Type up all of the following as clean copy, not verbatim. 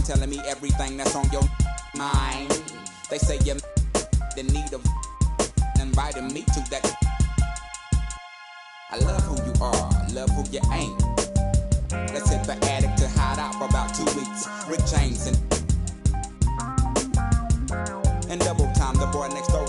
telling me everything that's on your mind. They say you're in need of inviting me to that. I love who you are, love who you ain't. Let's hit the attic to hide out for about 2 weeks. Rick James and double time, the boy next door.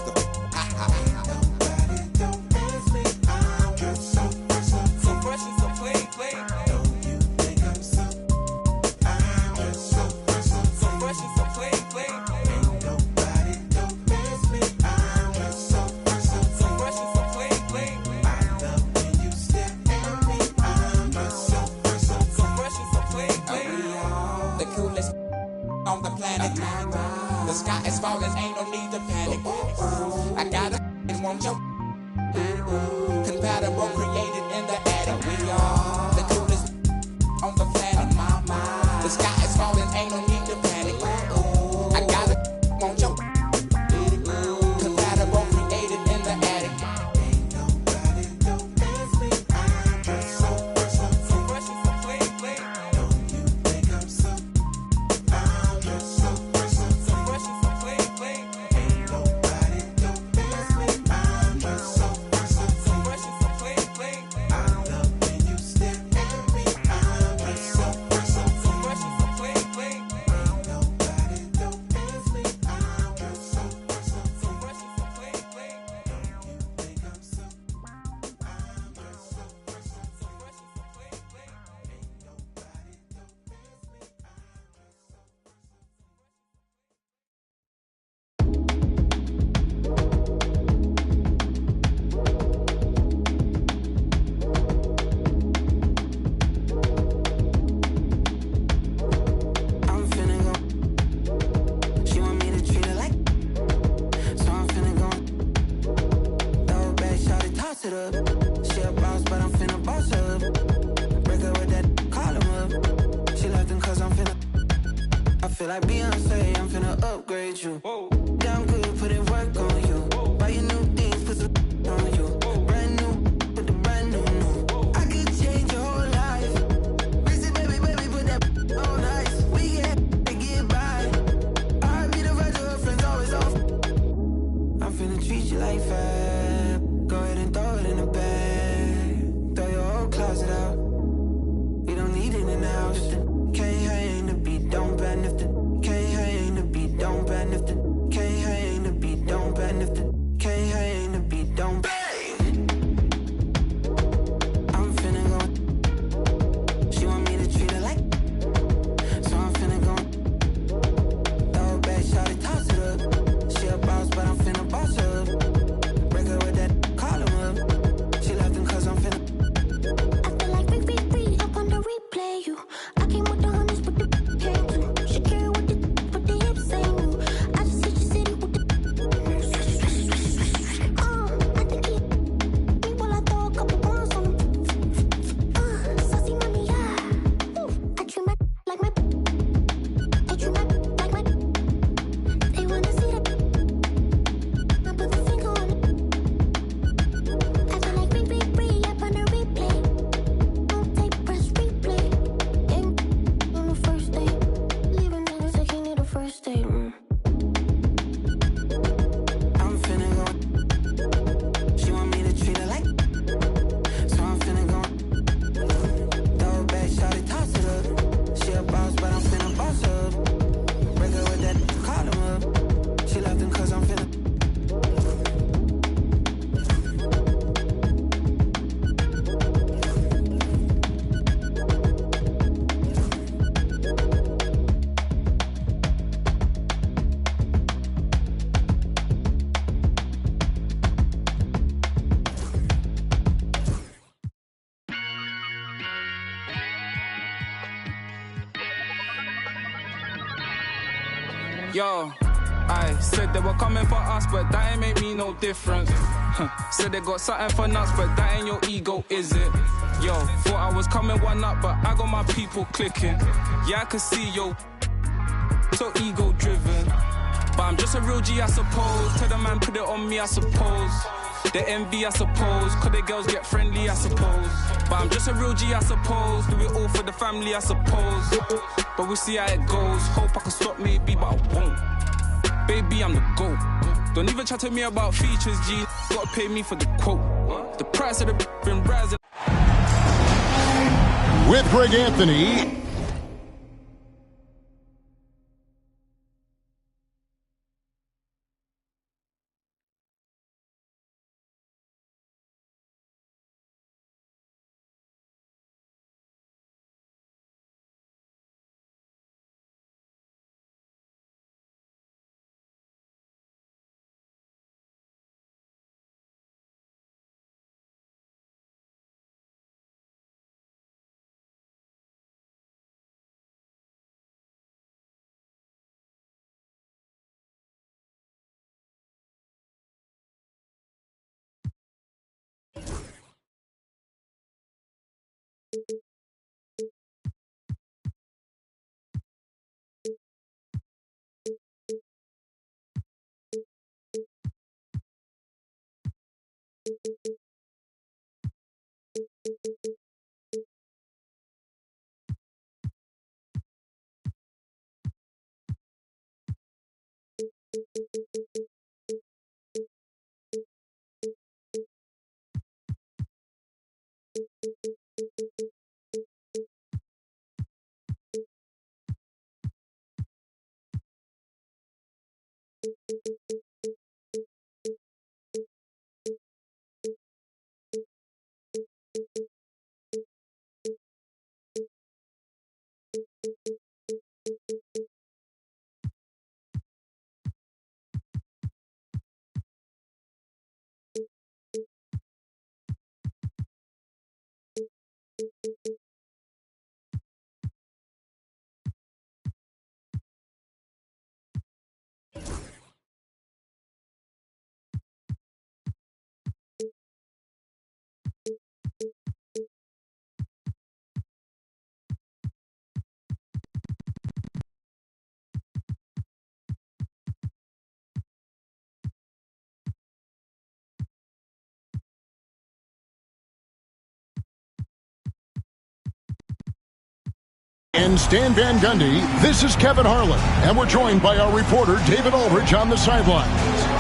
The sky is falling, ain't no need to panic. I got a and won't you? Compatible, created in the attic. We are the coolest on the planet. The sky is falling, ain't no need to panic. I got a won't you? Compatible, created in the attic. Ain't nobody don't miss me. I'm just so fresh and so clean. Don't you think I'm so? I'm just so fresh and so clean. Ain't nobody don't miss me. I'm just so fresh and so clean. I love when you stare at me. I'm just so fresh and so clean. Ain't nobody don't miss me. I'm just so fresh and so clean. Don't you think I'm so? I'm just so fresh and so clean. Ain't nobody don't miss me. I'm finna go. She want me to treat her like. So I'm finna go. Throw it back, shout it, toss it up. She a boss, but I'm finna boss her up. Break her with that, call him up. She left him cause I'm finna. I feel like Beyonce, I'm finna upgrade you. Damn good, put in work on you. Buy you new things, put some on you. Brand new, put the brand new. I could change your whole life. Busy baby, put that on ice. We get by. I be the rest of her friends always off. I'm finna treat you like fab. Go ahead and throw it in the bag. Throw your whole closet out. We don't need it in the house. Can't hang the beat, don't bend if the can't hang the beat, don't bend if the can't hang the beat, don't bend if the can't hang the beat, don't bang. I'm finna go. She want me to treat her like. So I'm finna go. Throw it back, shout it, toss it up. She a boss, but I'm finna boss her up. Break her with that, call him up. She left him cause I'm finna. I feel like free up on the replay. You, I came with the hundreds, but the came too. She carry with the hips ain't new. I just hit your city with the. I think he me while I throw a couple bombs on him. Saucy mommy, yeah. Ooh, I treat my like my. I treat my like my. They wanna see that. I put the finger on it. I feel like free up on the replay. Don't take press replay. Ain't on the first day. Leaving niggas like he need a first date. I'm finna go. She want me to treat her like. So I'm finna go. Throw it back, shout it, toss it up. She a boss, but I'm finna boss her up. Break her with that, call him up. She left him cause I'm finna. Yo, I said they were coming for us, but that ain't make me no difference. Said they got something for nuts, but that ain't your ego, is it? Yo, thought I was coming one up, but I got my people clicking. Yeah, I can see yo, so ego driven. But I'm just a real G, I suppose. Tell the man, put it on me, I suppose. They envy, I suppose, cause the girls get friendly, I suppose. But I'm just a real G, I suppose. Do it all for the family, I suppose. But we'll see how it goes. Hope I can stop maybe, but I won't. Baby, I'm the GOAT. Don't even chat to me about features, G. Gotta pay me for the quote. The price of the been rising. With Greg Anthony. And Stan Van Gundy, this is Kevin Harlan, and we're joined by our reporter David Aldridge on the sidelines.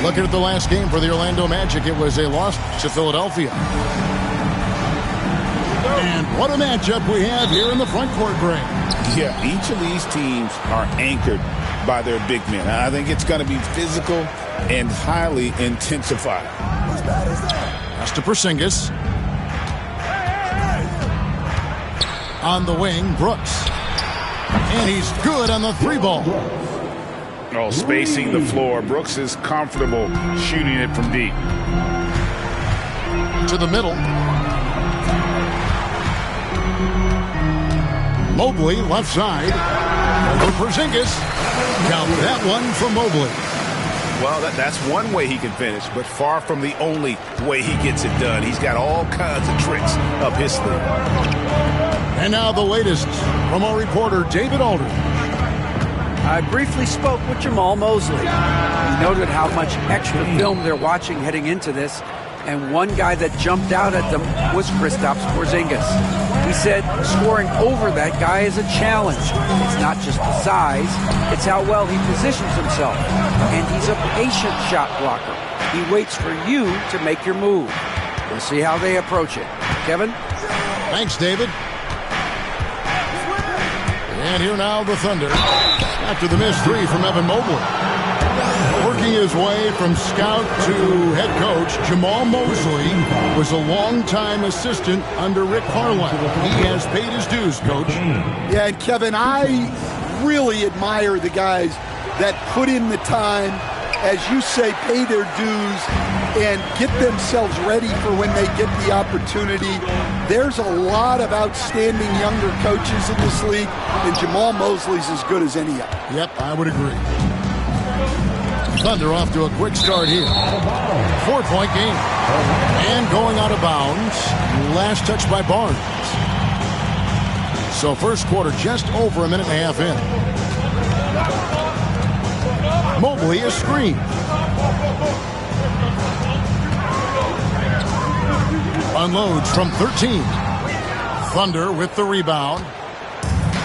Looking at the last game for the Orlando Magic, it was a loss to Philadelphia. And what a matchup we have here in the front court, Greg. Yeah, each of these teams are anchored by their big men. I think it's going to be physical and highly intensified. Pass to Porzingis. On the wing, Brooks. And he's good on the three ball. Oh, spacing the floor. Brooks is comfortable shooting it from deep. To the middle. Mobley, left side. Over Porzingis. Count that one from Mobley. Well, that's one way he can finish, but far from the only way he gets it done. He's got all kinds of tricks up his sleeve. And now the latest from our reporter, David Aldridge. I briefly spoke with Jamal Mosley. He noted how much extra film they're watching heading into this, and one guy that jumped out at them was Kristaps Porzingis. He said scoring over that guy is a challenge. It's not just the size, it's how well he positions himself. And he's a patient shot blocker. He waits for you to make your move. We'll see how they approach it. Kevin? Thanks, David. And here now the Thunder. After the missed three from Evan Mobley. Working his way from scout to head coach, Jamal Mosley was a longtime assistant under Rick Carlisle. He has paid his dues, Coach. Yeah, and Kevin, I really admire the guys that put in the time, as you say, pay their dues, and get themselves ready for when they get the opportunity. There's a lot of outstanding younger coaches in this league, and Jamal Mosley's as good as any of them. Yep, I would agree. Thunder off to a quick start here. 4-point game. And going out of bounds. Last touch by Barnes. So first quarter just over a minute and a half in. Mobley is screened. Unloads from 13. Thunder with the rebound.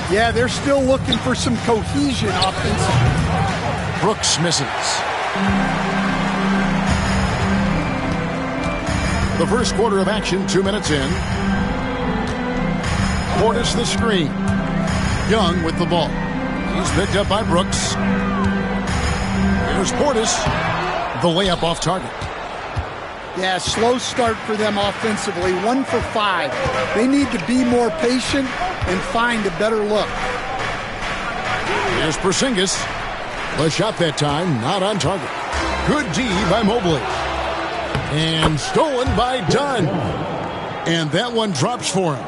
Yeah, they're still looking for some cohesion offensively. Brooks misses. The first quarter of action, 2 minutes in. Portis the screen. Young with the ball. He's picked up by Brooks. Here's Portis. The layup off target. Yeah, slow start for them offensively. 1 for 5. They need to be more patient and find a better look. Here's Porzingis. The shot that time, not on target. Good D by Mobley. And stolen by Dunn. And that one drops for him.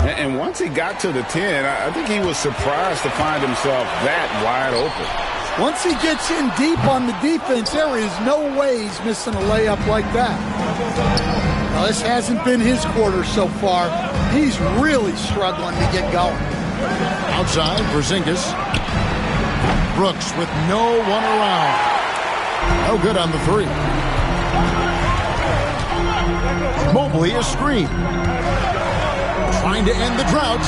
And once he got to the 10, I think he was surprised to find himself that wide open. Once he gets in deep on the defense, there is no way he's missing a layup like that. Now, this hasn't been his quarter so far. He's really struggling to get going. Outside, Porzingis. Brooks with no one around. No good on the three. Mobley is screened. Trying to end the drought.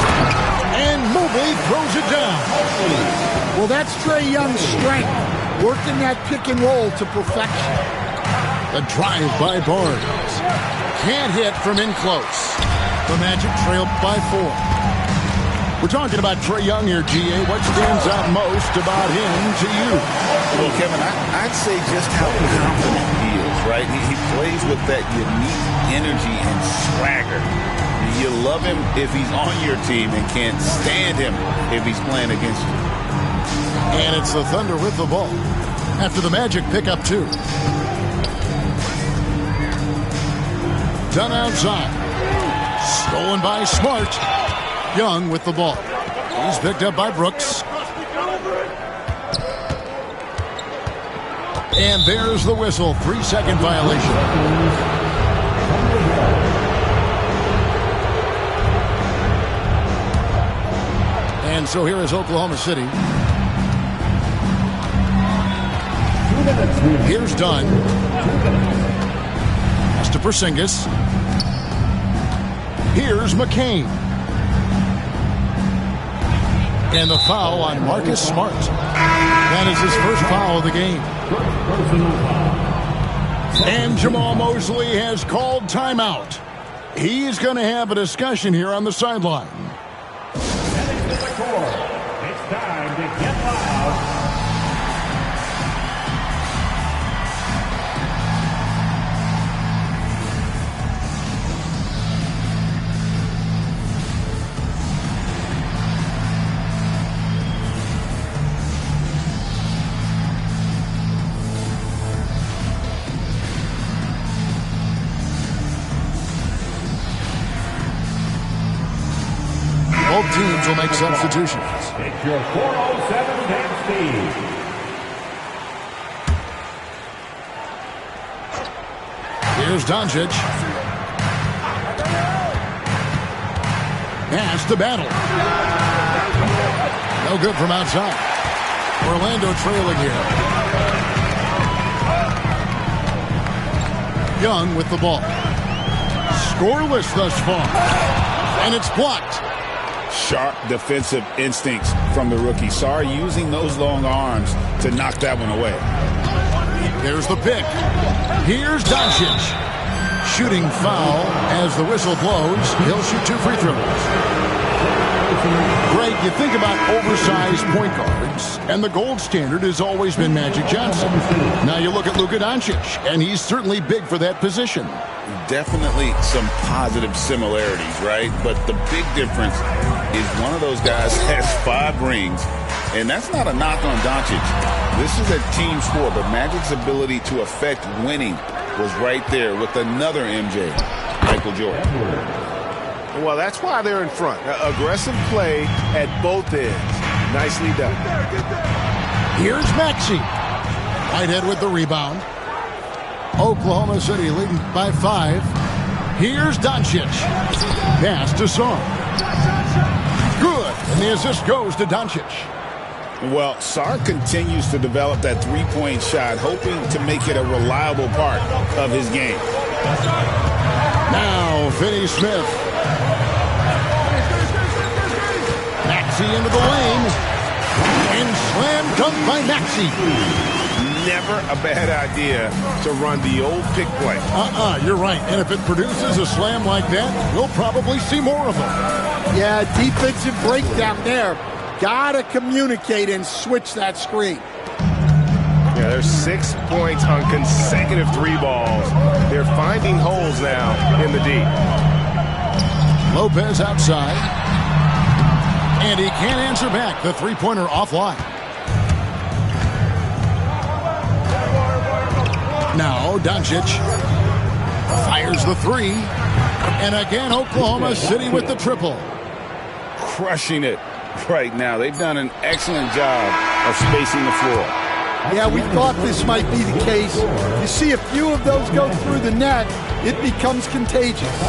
And Mobley throws it down. Well, that's Trae Young's strength. Working that pick and roll to perfection. The drive by Barnes. Can't hit from in close. The Magic trailed by 4. We're talking about Trae Young here, GA. What stands out most about him to you? Well, Kevin, I'd say just how confident he is, right? He plays with that unique energy and swagger. You love him if he's on your team and can't stand him if he's playing against you. And it's the Thunder with the ball. After the Magic pick up 2. Done outside. Stolen by Smart. Young with the ball. He's picked up by Brooks. And there's the whistle. 3-second violation. And so here is Oklahoma City. Here's Dunn. Pass to Porzingis. Here's McCain. And the foul on Marcus Smart. That is his first foul of the game. And Jamal Mosley has called timeout. He's going to have a discussion here on the sideline. It's time to get loud. Both teams will make substitutions. It's your 407 Dan Steve. Here's Doncic. Pass to Battle. No good from outside. Orlando trailing here. Young with the ball. Scoreless thus far. And it's blocked. Sharp defensive instincts from the rookie. Sarr using those long arms to knock that one away. There's the pick. Here's Doncic. Shooting foul as the whistle blows. He'll shoot 2 free throws. Greg, you think about oversized point guards, and the gold standard has always been Magic Johnson. Now you look at Luka Doncic, and he's certainly big for that position. Definitely some positive similarities, right? But the big difference is one of those guys has 5 rings, and that's not a knock on Doncic. This is a team sport, but Magic's ability to affect winning was right there with another MJ, Michael Jordan. Well, that's why they're in front. Aggressive play at both ends. Nicely done. Here's Maxey. Whitehead with the rebound. Oklahoma City leading by 5. Here's Doncic. Pass to Sarr. Good. And the assist goes to Doncic. Well, Sarr continues to develop that three-point shot, hoping to make it a reliable part of his game. Now, Finney-Smith. Maxey into the lane. And slam dunk by Maxey. Never a bad idea to run the old pick play. You're right. And if it produces a slam like that, we'll probably see more of them. Yeah, defensive breakdown there. Gotta communicate and switch that screen. Yeah, there's 6 points on consecutive 3 balls. They're finding holes now in the D. Lopez outside. And he can't answer back. The three-pointer offline. Now Doncic fires the 3. And again, Oklahoma City with the triple. Crushing it right now. They've done an excellent job of spacing the floor. Yeah, we thought this might be the case. You see a few of those go through the net, it becomes contagious.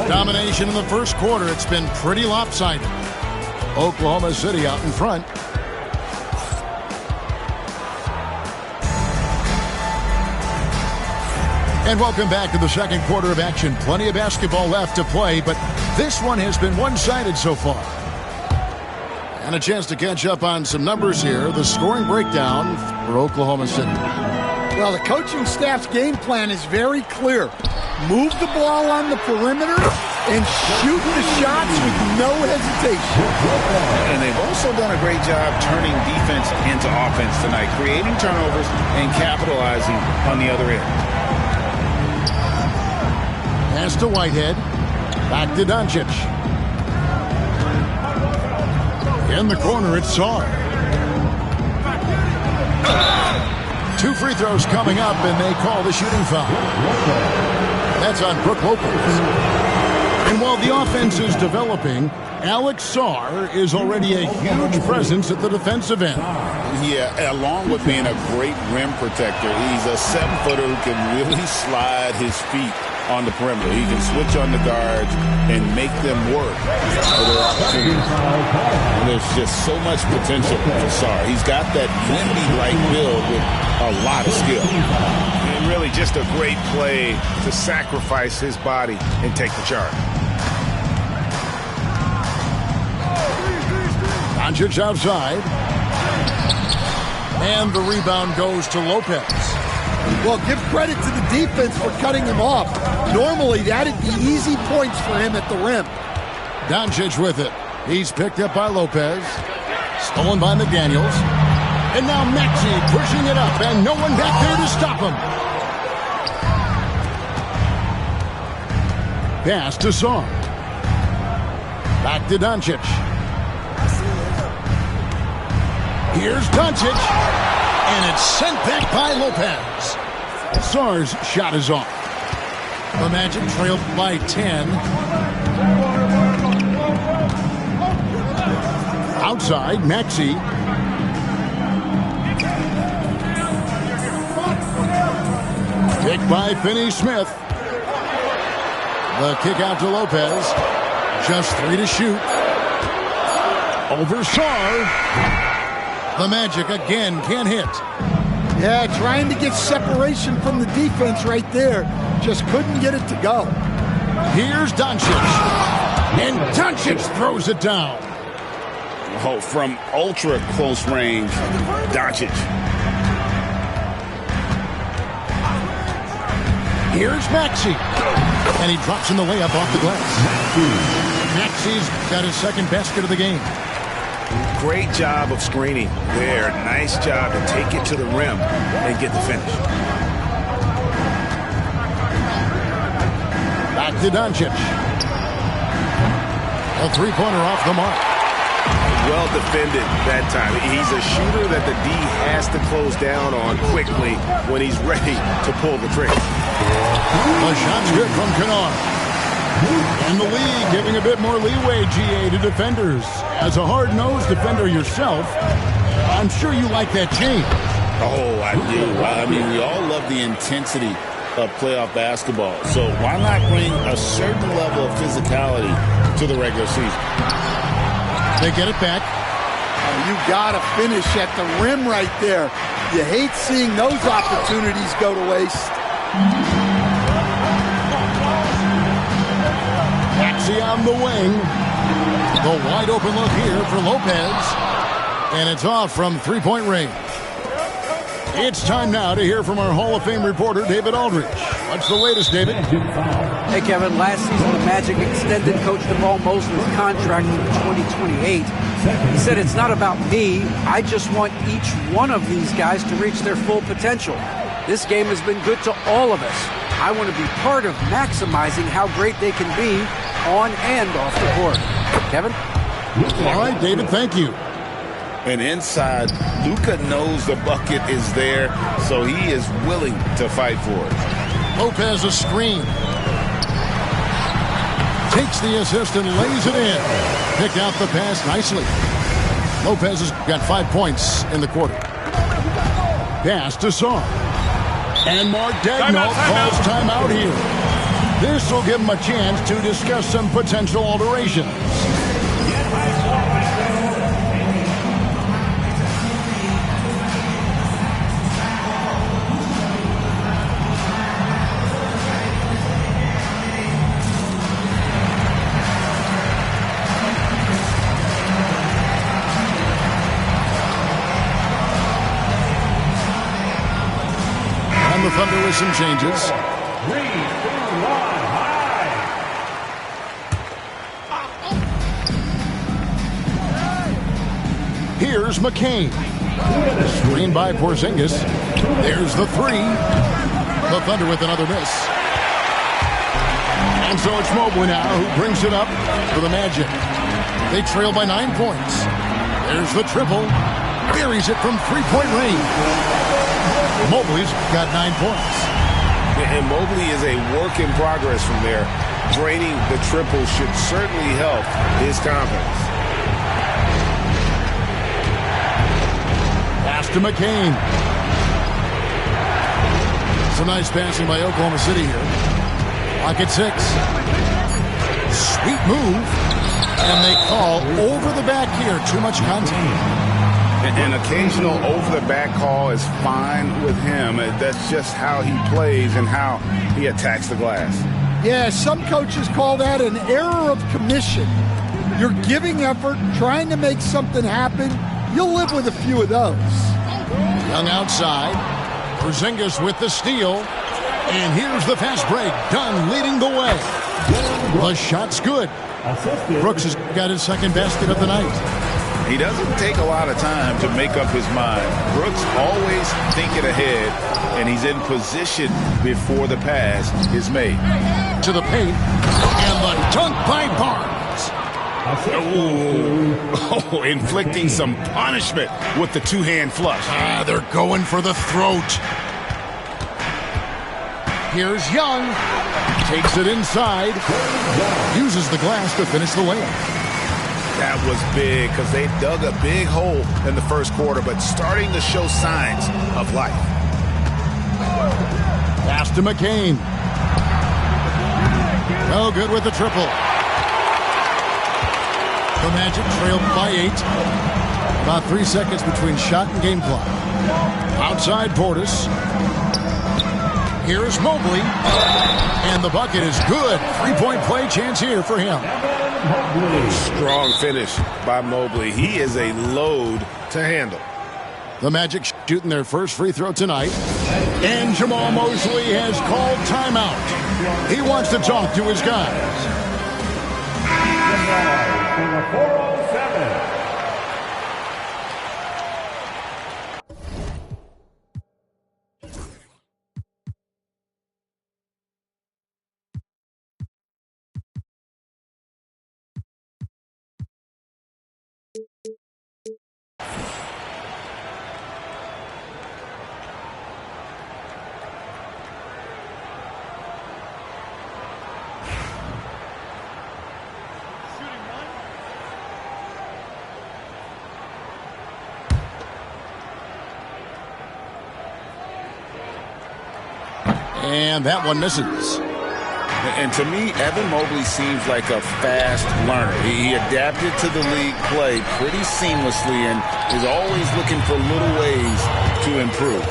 Domination in the first quarter. It's been pretty lopsided. Oklahoma City out in front. And welcome back to the second quarter of action. Plenty of basketball left to play, but this one has been one-sided so far. And a chance to catch up on some numbers here. The scoring breakdown for Oklahoma City. Well, the coaching staff's game plan is very clear. Move the ball on the perimeter and shoot the shots with no hesitation. And they've also done a great job turning defense into offense tonight, creating turnovers and capitalizing on the other end. Pass to Whitehead. Back to Doncic. In the corner, it's Sarr. 2 free throws coming up, and they call the shooting foul. That's on Brook Lopez. And while the offense is developing, Alex Sarr is already a huge presence at the defensive end. Yeah, along with being a great rim protector, he's a 7-footer who can really slide his feet on the perimeter. He can switch on the guards and make them work for their opportunities. And there's just so much potential for Sarr. He's got that Wemby-like build with a lot of skill. And really just a great play to sacrifice his body and take the charge. Doncic outside. And the rebound goes to Lopez. Well, give credit to the defense for cutting him off. Normally, that'd be easy points for him at the rim. Doncic with it. He's picked up by Lopez. Stolen by McDaniels. And now Maxey pushing it up, and no one back there to stop him. Pass to Song. Back to Doncic. Here's Doncic. And it's sent back by Lopez. Sarr's shot is off. The Magic trailed by 10. Outside, Maxey. Picked by Finney-Smith. The kick out to Lopez. Just 3 to shoot. Over Sarr. The Magic again can't hit. Yeah, trying to get separation from the defense right there. Just couldn't get it to go. Here's Doncic. And Doncic throws it down. Oh, from ultra close range, Doncic. Here's Maxey. And he drops in the layup off the glass. Maxey's got his second basket of the game. Great job of screening there. Nice job to take it to the rim and get the finish. Back to Doncic. A three-pointer off the mark. Well defended that time. He's a shooter that the D has to close down on quickly when he's ready to pull the trigger. A shot's good from Kennard. And the league giving a bit more leeway, GA, to defenders. As a hard-nosed defender yourself, I'm sure you like that change. Oh, I do. I mean, we all love the intensity of playoff basketball. So why not bring a certain level of physicality to the regular season? They get it back. You got to finish at the rim right there. You hate seeing those opportunities go to waste. Maxey on the wing. The wide open look here for Lopez. And it's off from three-point range. It's time now to hear from our Hall of Fame reporter, David Aldridge. What's the latest, David? Hey, Kevin, last season the Magic extended Coach Jamal Mosley's contract through 2028. He said, it's not about me. I just want each one of these guys to reach their full potential. This game has been good to all of us. I want to be part of maximizing how great they can be on and off the court. Kevin? All right, David, thank you. And inside, Luka knows the bucket is there, so he is willing to fight for it. Lopez a screen. Takes the assist and lays it in. Picked out the pass nicely. Lopez has got 5 points in the quarter. Pass to Song. And Mark Dagnall calls timeout here. This will give him a chance to discuss some potential alterations. The Thunder with some changes. 3, 2, 1, high. Here's McCain. Screen by Porzingis. There's the three. The Thunder with another miss. And so it's Mobley now who brings it up for the Magic. They trail by 9 points. There's the triple. Buries it from three-point range. Mobley's got 9 points. And Mobley is a work in progress from there. Draining the triple should certainly help his confidence. Pass to McCain. Some nice passing by Oklahoma City here. Clock at 6. Sweet move. And they call over the back here. Too much contact. An occasional over-the-back call is fine with him. That's just how he plays and how he attacks the glass. Yeah, some coaches call that an error of commission. You're giving effort, trying to make something happen. You'll live with a few of those. Young outside. Porzingis with the steal. And here's the fast break. Dunn leading the way. The shot's good. Brooks has got his second basket of the night. He doesn't take a lot of time to make up his mind. Brooks always thinking ahead, and he's in position before the pass is made. To the paint, and the dunk by Barnes. Oh, inflicting some punishment with the two-hand flush. They're going for the throat. Here's Young. Takes it inside. Uses the glass to finish the layup. That was big because they dug a big hole in the first quarter, but starting to show signs of life. Pass to McCain. No good with the triple. The Magic trailed by 8. About 3 seconds between shot and game clock. Outside Portis. Here's Mobley. And the bucket is good. 3-point play chance here for him. Strong finish by Mobley. He is a load to handle. The Magic shooting their first free throw tonight. And Jamal Mosley has called timeout. He wants to talk to his guys. Number 407. And that one misses. And to me, Evan Mobley seems like a fast learner. He adapted to the league play pretty seamlessly and is always looking for little ways to improve.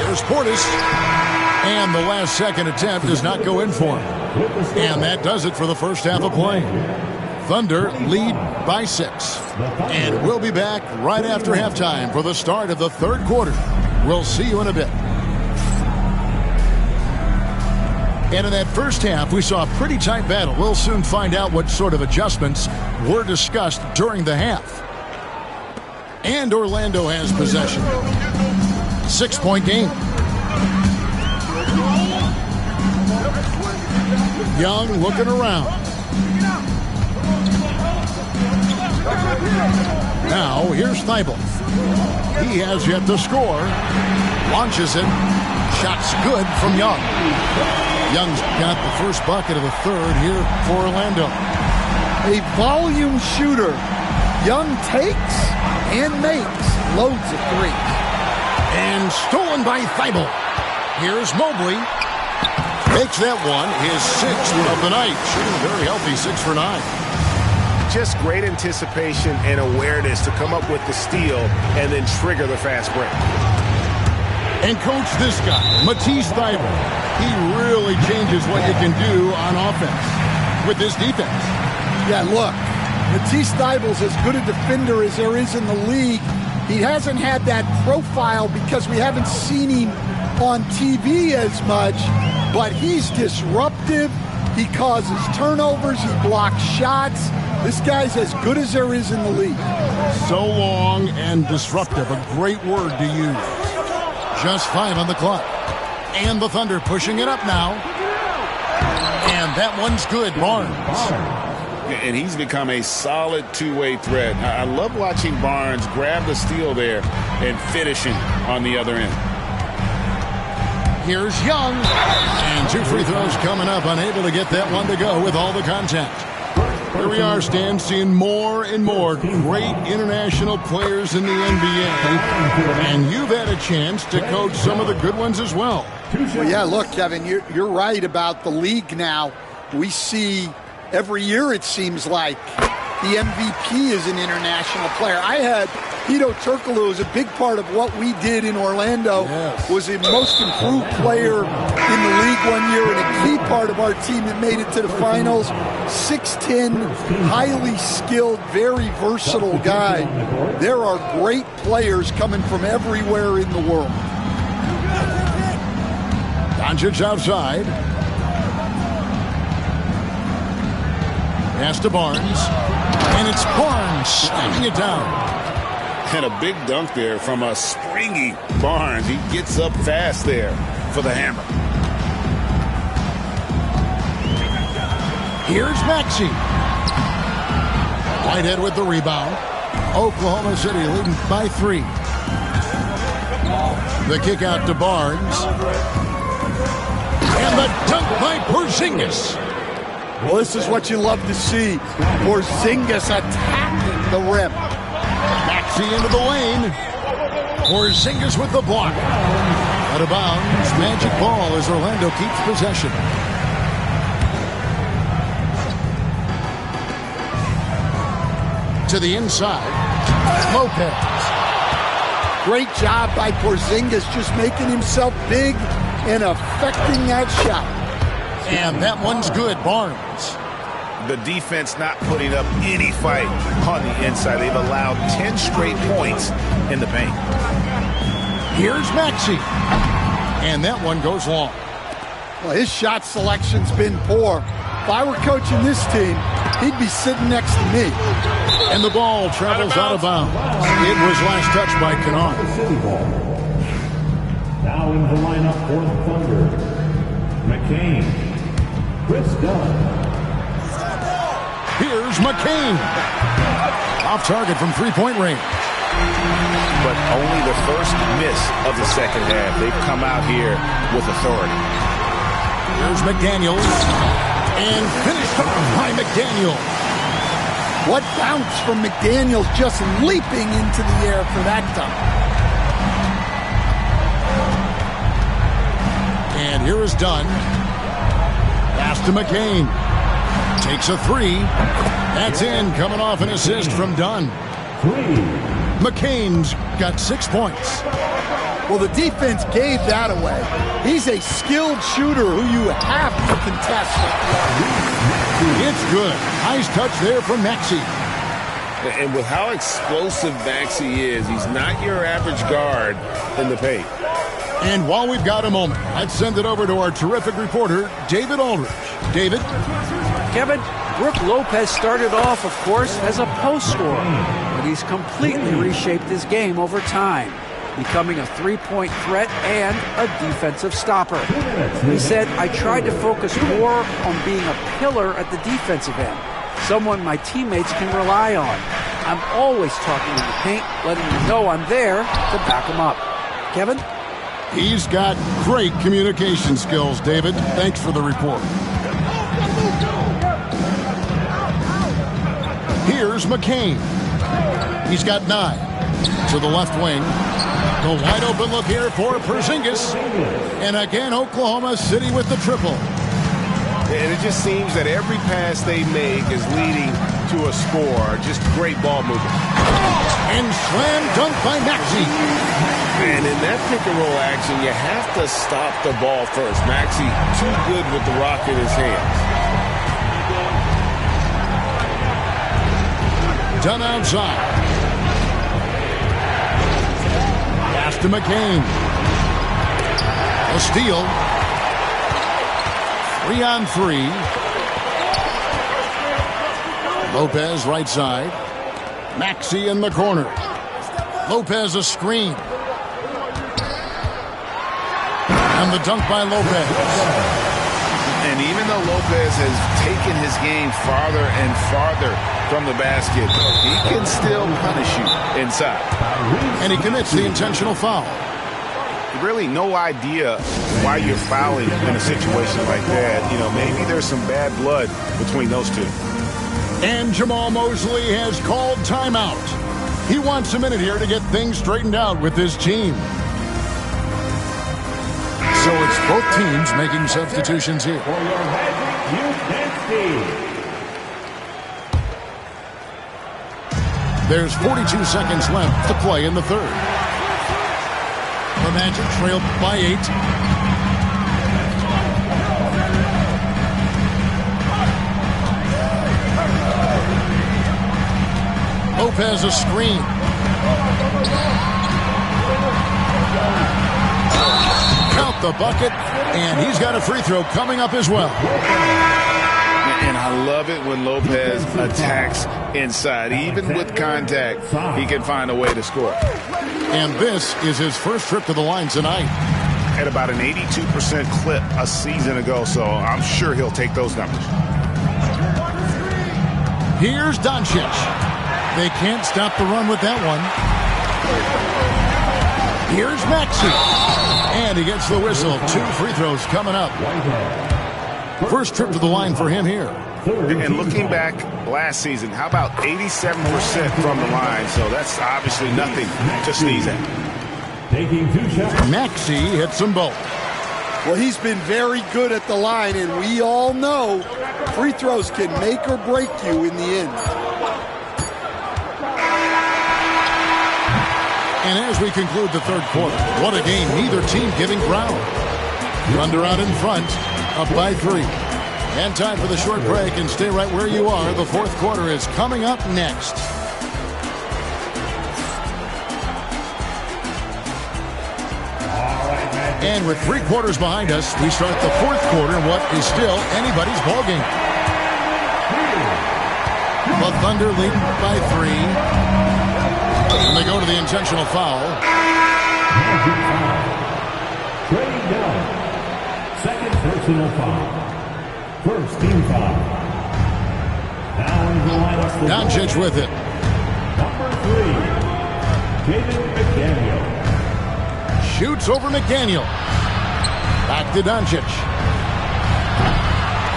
Here's Portis. And the last second attempt does not go in for him. And that does it for the first half of play. Thunder lead by 6. And we'll be back right after halftime for the start of the third quarter. We'll see you in a bit. And in that first half, we saw a pretty tight battle. We'll soon find out what sort of adjustments were discussed during the half. And Orlando has possession. 6-point game. Young looking around. Now, here's Thibault. He has yet to score. Launches it. Shot's good from Young. Young's got the first bucket of the third here for Orlando. A volume shooter. Young takes and makes loads of threes. And stolen by Thibault. Here's Mobley. Makes that one his 6th of the night. Shooting very healthy, 6 for 9. Just great anticipation and awareness to come up with the steal and then trigger the fast break. And coach, this guy, Matisse Thybulle, he really changes what you can do on offense with this defense. Yeah, look, Matisse Thybulle's as good a defender as there is in the league. He hasn't had that profile because we haven't seen him on TV as much, but he's disruptive. He causes turnovers. He blocks shots. This guy's as good as there is in the league. So long and disruptive, a great word to use. Just 5 on the clock. And the Thunder pushing it up now. And that one's good, Barnes. And he's become a solid two-way threat. I love watching Barnes grab the steal there and finishing on the other end. Here's Young. And 2 free throws coming up, unable to get that one to go with all the contact. Here we are, Stan, seeing more and more great international players in the NBA. And you've had a chance to coach some of the good ones as well. Well, yeah, look, Kevin, you're right about the league now. We see every year, it seems like, the MVP is an international player. I had Hedo Turkoglu is a big part of what we did in Orlando. Yes. Was the most improved player in the league one year and a key part of our team that made it to the finals. 6'10", highly skilled, very versatile guy. There are great players coming from everywhere in the world. Doncic outside. Pass to Barnes. And it's Barnes slamming it down. And a big dunk there from a springy Barnes. He gets up fast there for the hammer. Here's Maxey. Whitehead with the rebound. Oklahoma City leading by 3. The kick out to Barnes. And the dunk by Porzingis. Well, this is what you love to see. Porzingis attacking the rim. Maxey into the lane. Porzingis with the block. Out of bounds. Magic ball as Orlando keeps possession. To the inside. Lopez. Great job by Porzingis just making himself big and affecting that shot. And that one's good. Barnes. The defense not putting up any fight on the inside. They've allowed 10 straight points in the paint. Here's Maxey. And that one goes long. Well, his shot selection's been poor. If I were coaching this team, he'd be sitting next to me. And the ball travels out of bounds. It was last touched by Kennard. Now in the lineup for the Thunder, McCain, Chris Dunn. Here's McCain. Off target from three-point range. But only the first miss of the second half. They've come out here with authority. Here's McDaniels. And finished off by McDaniels. What bounce from McDaniels, just leaping into the air for that dunk. And here is Dunn. Pass to McCain. Takes a 3. That's in, coming off an assist from Dunn. McCain's got 6 points. Well, the defense gave that away. He's a skilled shooter who you have to contest. It's good. Nice touch there from Maxey. And with how explosive Maxey is, he's not your average guard in the paint. And while we've got a moment, let's send it over to our terrific reporter, David Aldridge. David? Kevin, Brook Lopez started off, of course, as a post scorer, but he's completely reshaped his game over time, becoming a three-point threat and a defensive stopper. He said, I tried to focus more on being a pillar at the defensive end, someone my teammates can rely on. I'm always talking in the paint, letting them know I'm there to back them up. Kevin? He's got great communication skills, David. Thanks for the report. Here's McCain. He's got 9. To the left wing. The wide open look here for Porzingis. And again, Oklahoma City with the triple. And it just seems that every pass they make is leading to a score. Just great ball movement. And slam dunk by Maxey. And in that pick-and-roll action, you have to stop the ball first. Maxey, too good with the rock in his hands. Done outside. Pass to McCain. A steal. 3-on-3. Lopez right side. Maxey in the corner. Lopez a screen. And the dunk by Lopez. And even though Lopez has taken his game farther and farther from the basket, he can still punish you inside. And he commits the intentional foul. Really no idea why you're fouling in a situation like that. You know, maybe there's some bad blood between those two. And Jamal Mosley has called timeout. He wants a minute here to get things straightened out with his team. So it's both teams making substitutions here. For your Magic, There's 42 seconds left to play in the third. The Magic trailed by 8. Lopez a screen. Count the bucket, and he's got a free throw coming up as well. And I love it when Lopez attacks inside. Even with contact, he can find a way to score. And this is his first trip to the line tonight. At about an 82% clip a season ago, so I'm sure he'll take those numbers. Here's Doncic. They can't stop the run with that one. Here's Maxey. And he gets the whistle. 2 free throws coming up. First trip to the line for him here. And looking back last season, how about 87% from the line? So that's obviously nothing to sneeze at. Taking 2 shots. Maxey hits them both. Well, he's been very good at the line, and we all know free throws can make or break you in the end. And as we conclude the third quarter, what a game, neither team giving ground. Thunder out in front, up by 3. And time for the short break, and stay right where you are. The fourth quarter is coming up next. And with 3 quarters behind us, we start the fourth quarter in what is still anybody's ballgame. The Thunder lead by 3. And they go to the intentional foul. Trey Young. Second personal foul. First team foul. Now in the lineup for Doncic with it. number 3, David McDaniel. Shoots over McDaniel. Back to Doncic.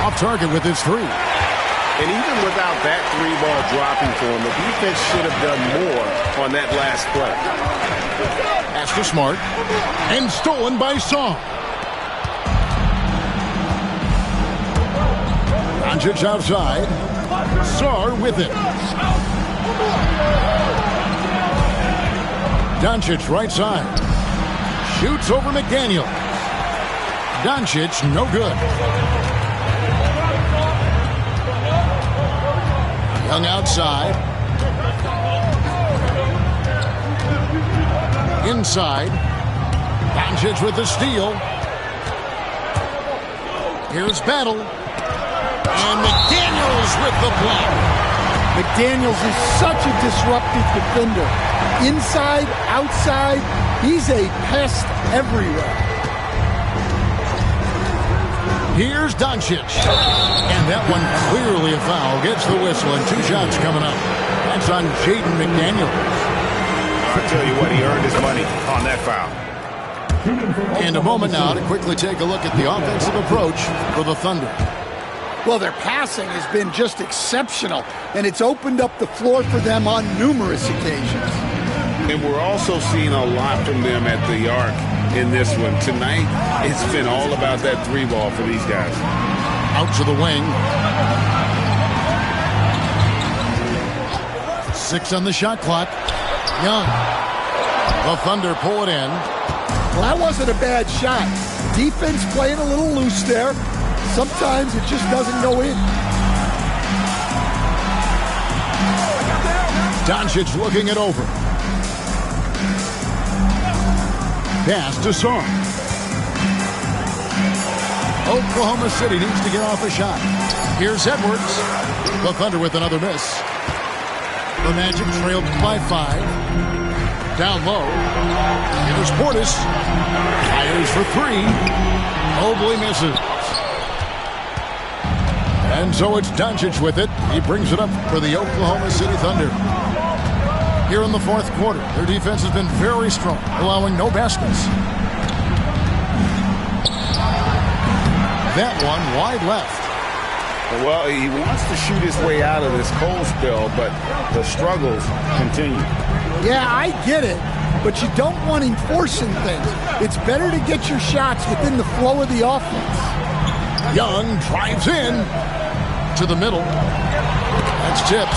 Off target with his 3. And even without that 3-ball dropping for him, the defense should have done more on that last play. Pass to Smart. And stolen by Song. Doncic outside. Sarr with it. Doncic right side. Shoots over McDaniel. Doncic no good. Young outside. Inside. Doncic with the steal. Here's Battle. And McDaniels with the block. McDaniels is such a disruptive defender. Inside, outside, he's a pest everywhere. Here's Doncic. And that one clearly a foul. Gets the whistle and 2 shots coming up. That's on Jaden McDaniel. I tell you what, he earned his money on that foul. And a moment now to quickly take a look at the offensive approach for the Thunder. Well, their passing has been just exceptional, and it's opened up the floor for them on numerous occasions. And we're also seeing a lot from them at the arc in this one. Tonight, it's been all about that 3-ball for these guys. Out to the wing. 6 on the shot clock. Young. The Thunder pull it in. Well, that wasn't a bad shot. Defense playing a little loose there. Sometimes it just doesn't go in. Doncic looking it over. Pass to Song. Oklahoma City needs to get off a shot. Here's Edwards. The Thunder with another miss. The Magic trailed by 5. Down low. Here's Portis. Fires for 3. Mobley misses. And so it's Doncic with it. He brings it up for the Oklahoma City Thunder. Here in the fourth quarter, their defense has been very strong, allowing no baskets. That one wide left. Well, he wants to shoot his way out of this cold spell, but the struggles continue. Yeah, I get it, but you don't want him forcing things. It's better to get your shots within the flow of the offense. Young drives in to the middle. That's tipped.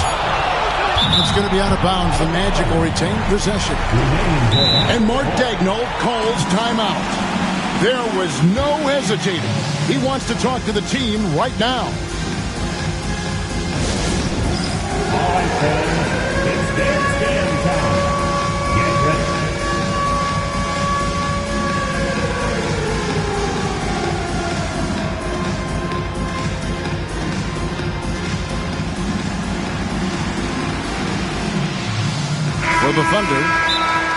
It's going to be out of bounds. The Magic will retain possession. And Mark Daigneault calls timeout. There was no hesitating. He wants to talk to the team right now. All right, fans, it's dance game time. Get ready. For the Thunder,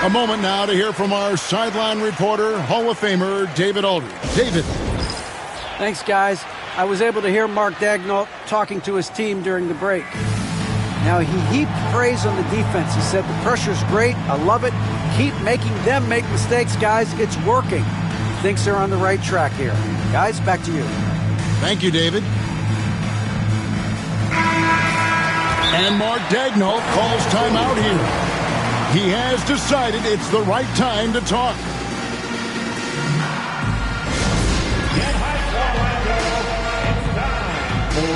a moment now to hear from our sideline reporter, Hall of Famer David Aldridge. David. Thanks, guys. I was able to hear Mark Daigneault talking to his team during the break. Now, he heaped praise on the defense. He said, the pressure's great. I love it. Keep making them make mistakes, guys. It's working. He thinks they're on the right track here. Guys, back to you. Thank you, David. And Mark Daigneault calls timeout here. He has decided it's the right time to talk. Get hype, Orlando. It's time for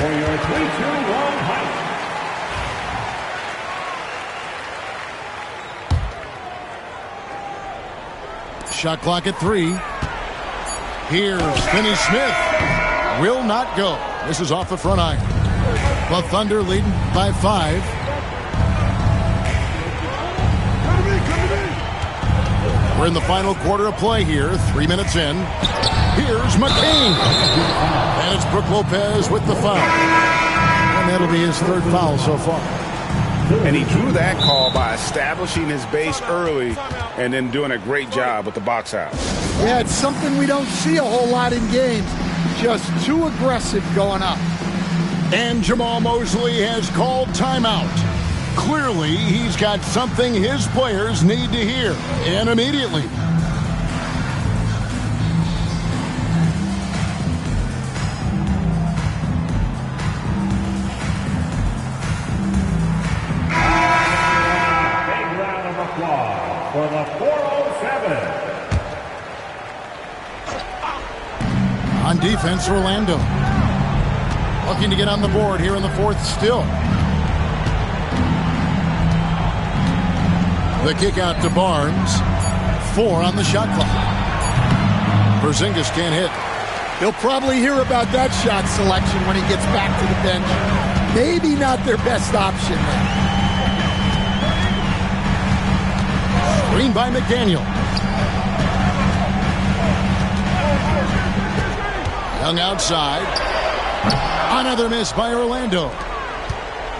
for your 3-2 long hike. Shot clock at 3. Here's Finney Smith. Will not go. This is off the front iron. The Thunder leading by 5. We're in the final quarter of play here. 3 minutes in. Here's McCain. And it's Brook Lopez with the foul. And that'll be his 3rd foul so far. And he drew that call by establishing his base early and then doing a great job with the box out. Yeah, it's something we don't see a whole lot in games. Just too aggressive going up. And Jamal Mosley has called timeout. Clearly, he's got something his players need to hear, and immediately. For the 407. On defense, Orlando. Looking to get on the board here in the 4th still. The kick out to Barnes. 4 on the shot clock. Porzingis can't hit. He'll probably hear about that shot selection when he gets back to the bench. Maybe not their best option there. Screen by McDaniel. Young outside. Another miss by Orlando.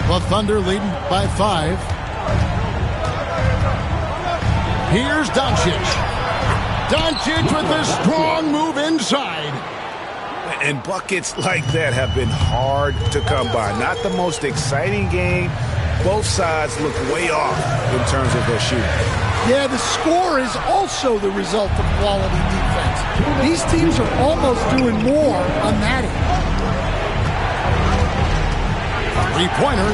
The Thunder leading by 5. Here's Doncic. Doncic with a strong move inside. And buckets like that have been hard to come by. Not the most exciting game. Both sides look way off in terms of their shooting. Yeah, the score is also the result of quality defense. These teams are almost doing more on that end. 3-pointer.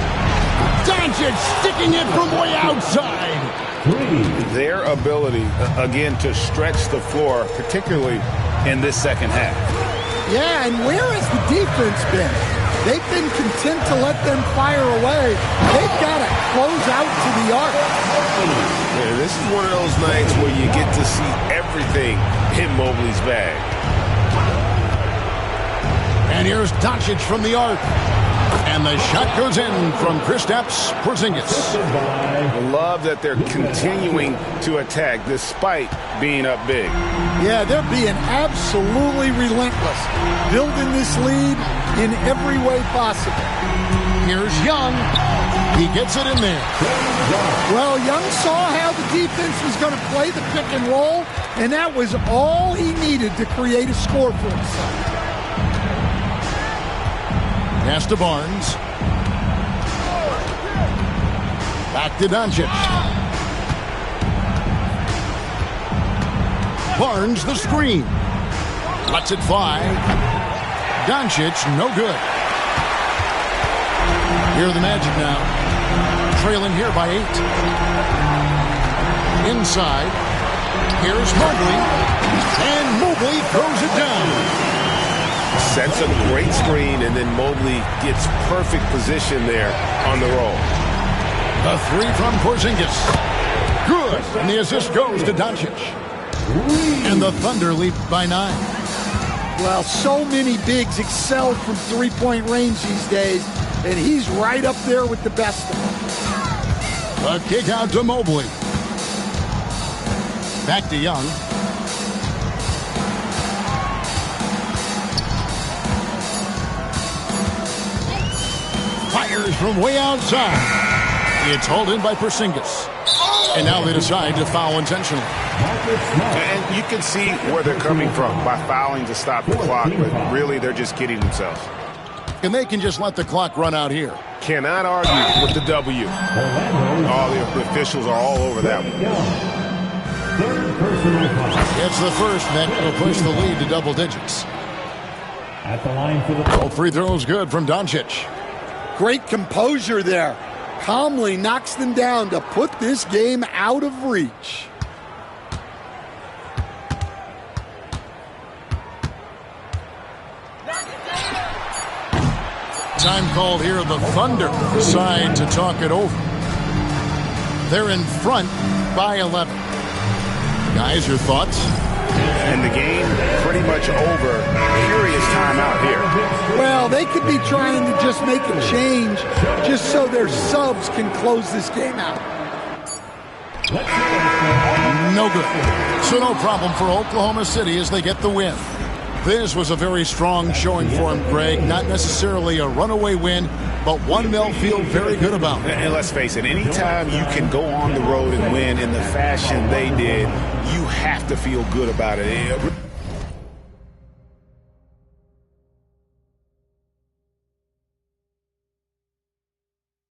Doncic sticking it from way outside. Their ability, again, to stretch the floor, particularly in this second half. Yeah, and where has the defense been? They've been content to let them fire away. They've got to close out to the arc. Yeah, this is one of those nights where you get to see everything in Mobley's bag. And here's Doncic from the arc. And the shot goes in from Kristaps Porzingis. I love that they're continuing to attack despite being up big. Yeah, they're being absolutely relentless, building this lead in every way possible. Here's Young. He gets it in there. Well, Young saw how the defense was going to play the pick and roll, and that was all he needed to create a score for himself. Pass to Barnes. Back to Doncic. Barnes the screen. Lets it fly. Doncic no good. Here are the Magic now. trailing here by 8. Inside. Here's Mobley. And Mobley throws it down. Sets a great screen, and then Mobley gets perfect position there on the roll. A 3 from Porzingis. Good. And the assist goes to Doncic. And the Thunder lead by 9. Well, so many bigs excel from three-point range these days, and he's right up there with the best of them. A kick out to Mobley. Back to Young. Fires from way outside. It's hauled in by Porzingis. And now they decide to foul intentionally. And you can see where they're coming from by fouling to stop the clock, but really they're just kidding themselves. And they can just let the clock run out here. Cannot argue with the W. All the officials are all over that one. It's the first that will push the lead to double digits. At the line for the Both free throws good from Doncic. Great composure there. Calmly knocks them down to put this game out of reach. Time called here. The Thunder decide to talk it over. They're in front by 11. Guys, your thoughts? And the game pretty much over. Curious timeout here. Well, they could be trying to just make a change just so their subs can close this game out. No good. So no problem for Oklahoma City as they get the win. This was a very strong showing for him, Greg. Not necessarily a runaway win, but one they'll feel very good about. And let's face it, anytime you can go on the road and win in the fashion they did, you have to feel good about it.